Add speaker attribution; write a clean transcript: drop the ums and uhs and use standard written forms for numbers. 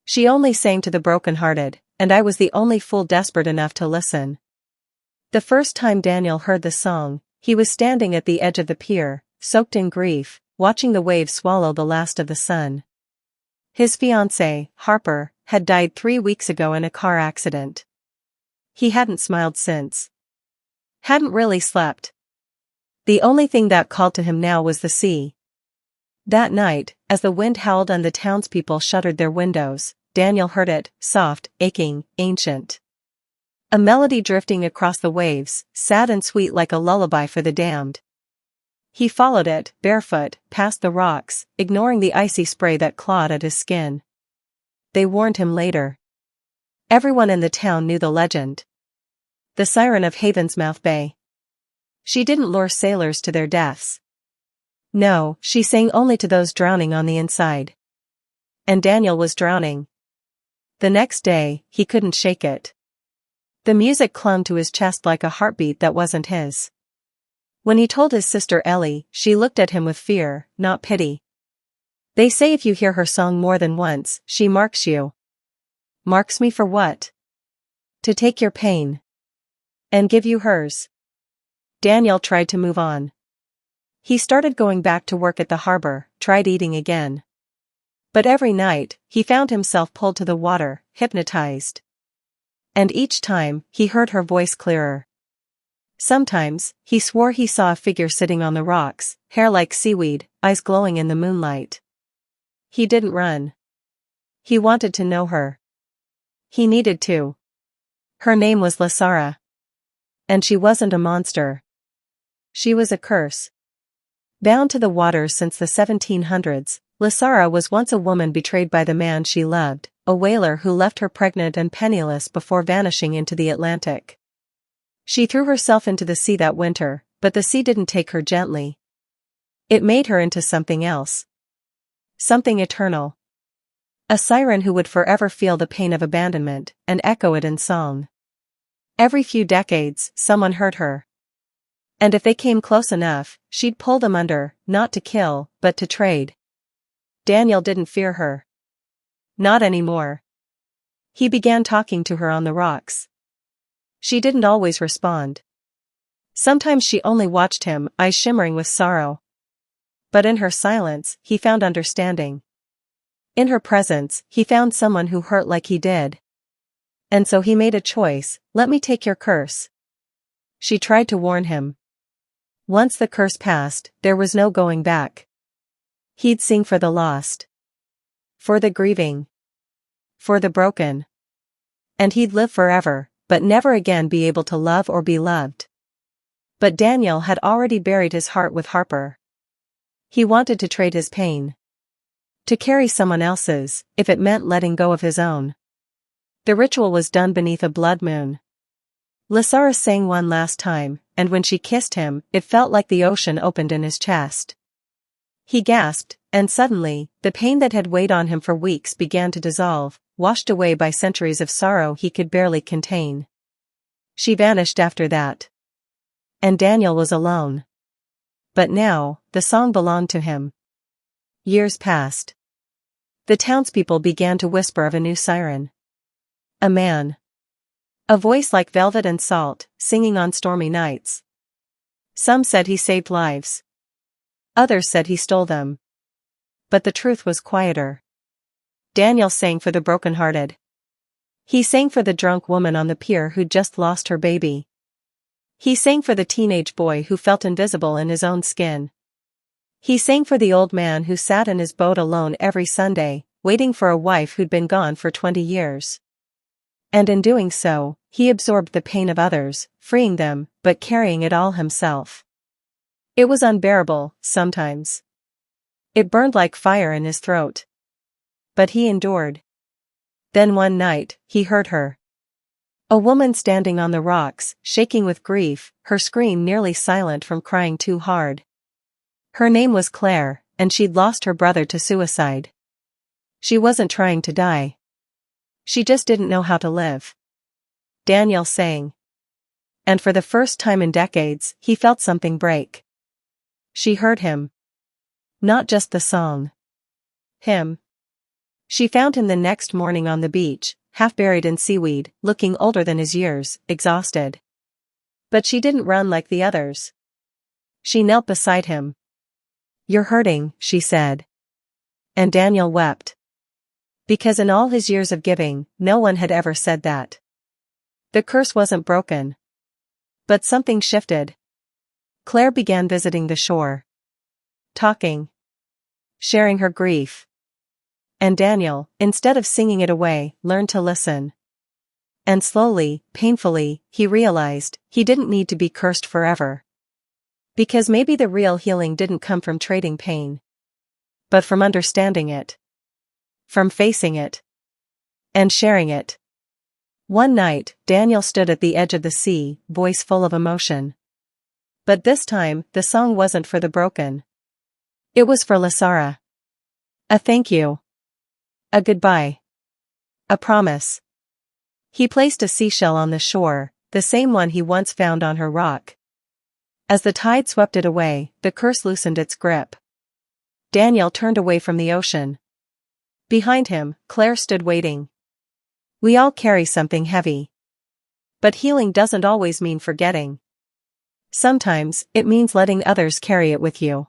Speaker 1: She only sang to the broken-hearted, and I was the only fool desperate enough to listen. The first time Daniel heard the song, he was standing at the edge of the pier, soaked in grief, watching the waves swallow the last of the sun. His fiancée, Harper, had died 3 weeks ago in a car accident. He hadn't smiled since. Hadn't really slept. The only thing that called to him now was the sea. That night, as the wind howled and the townspeople shuttered their windows, Daniel heard it, soft, aching, ancient. A melody drifting across the waves, sad and sweet like a lullaby for the damned. He followed it, barefoot, past the rocks, ignoring the icy spray that clawed at his skin. They warned him later. Everyone in the town knew the legend. The Siren of Havensmouth Bay. She didn't lure sailors to their deaths. No, she sang only to those drowning on the inside. And Daniel was drowning. The next day, he couldn't shake it. The music clung to his chest like a heartbeat that wasn't his. When he told his sister Ellie, she looked at him with fear, not pity. They say if you hear her song more than once, she marks you. Marks me for what? To take your pain. And give you hers. Daniel tried to move on. He started going back to work at the harbor, tried eating again. But every night, he found himself pulled to the water, hypnotized. And each time, he heard her voice clearer. Sometimes, he swore he saw a figure sitting on the rocks, hair like seaweed, eyes glowing in the moonlight. He didn't run. He wanted to know her. He needed to. Her name was Lasara. And she wasn't a monster. She was a curse. Bound to the waters since the 1700s, Lasara was once a woman betrayed by the man she loved, a whaler who left her pregnant and penniless before vanishing into the Atlantic. She threw herself into the sea that winter, but the sea didn't take her gently. It made her into something else. Something eternal. A siren who would forever feel the pain of abandonment, and echo it in song. Every few decades, someone hurt her. And if they came close enough, she'd pull them under, not to kill, but to trade. Daniel didn't fear her. Not anymore. He began talking to her on the rocks. She didn't always respond. Sometimes she only watched him, eyes shimmering with sorrow. But in her silence, he found understanding. In her presence, he found someone who hurt like he did. And so he made a choice, let me take your curse. She tried to warn him. Once the curse passed, there was no going back. He'd sing for the lost. For the grieving. For the broken. And he'd live forever, but never again be able to love or be loved. But Daniel had already buried his heart with Harper. He wanted to trade his pain. To carry someone else's, if it meant letting go of his own. The ritual was done beneath a blood moon. Lasara sang one last time, and when she kissed him, it felt like the ocean opened in his chest. He gasped, and suddenly, the pain that had weighed on him for weeks began to dissolve, washed away by centuries of sorrow he could barely contain. She vanished after that. And Daniel was alone. But now, the song belonged to him. Years passed. The townspeople began to whisper of a new siren. A man. A voice like velvet and salt, singing on stormy nights. Some said he saved lives. Others said he stole them. But the truth was quieter. Daniel sang for the broken-hearted. He sang for the drunk woman on the pier who'd just lost her baby. He sang for the teenage boy who felt invisible in his own skin. He sang for the old man who sat in his boat alone every Sunday, waiting for a wife who'd been gone for 20 years. And in doing so, he absorbed the pain of others, freeing them, but carrying it all himself. It was unbearable, sometimes. It burned like fire in his throat. But he endured. Then one night, he heard her. A woman standing on the rocks, shaking with grief, her scream nearly silent from crying too hard. Her name was Claire, and she'd lost her brother to suicide. She wasn't trying to die. She just didn't know how to live. Daniel sang. And for the first time in decades, he felt something break. She heard him. Not just the song. Him. She found him the next morning on the beach, half buried in seaweed, looking older than his years, exhausted. But she didn't run like the others. She knelt beside him. "You're hurting," she said. And Daniel wept. Because in all his years of giving, no one had ever said that. The curse wasn't broken. But something shifted. Claire began visiting the shore. Talking. Sharing her grief. And Daniel, instead of singing it away, learned to listen. And slowly, painfully, he realized he didn't need to be cursed forever. Because maybe the real healing didn't come from trading pain, but from understanding it. From facing it. And sharing it. One night, Daniel stood at the edge of the sea, voice full of emotion. But this time, the song wasn't for the broken. It was for Lasara. A thank you. A goodbye. A promise. He placed a seashell on the shore, the same one he once found on her rock. As the tide swept it away, the curse loosened its grip. Daniel turned away from the ocean. Behind him, Claire stood waiting. We all carry something heavy. But healing doesn't always mean forgetting. Sometimes, it means letting others carry it with you.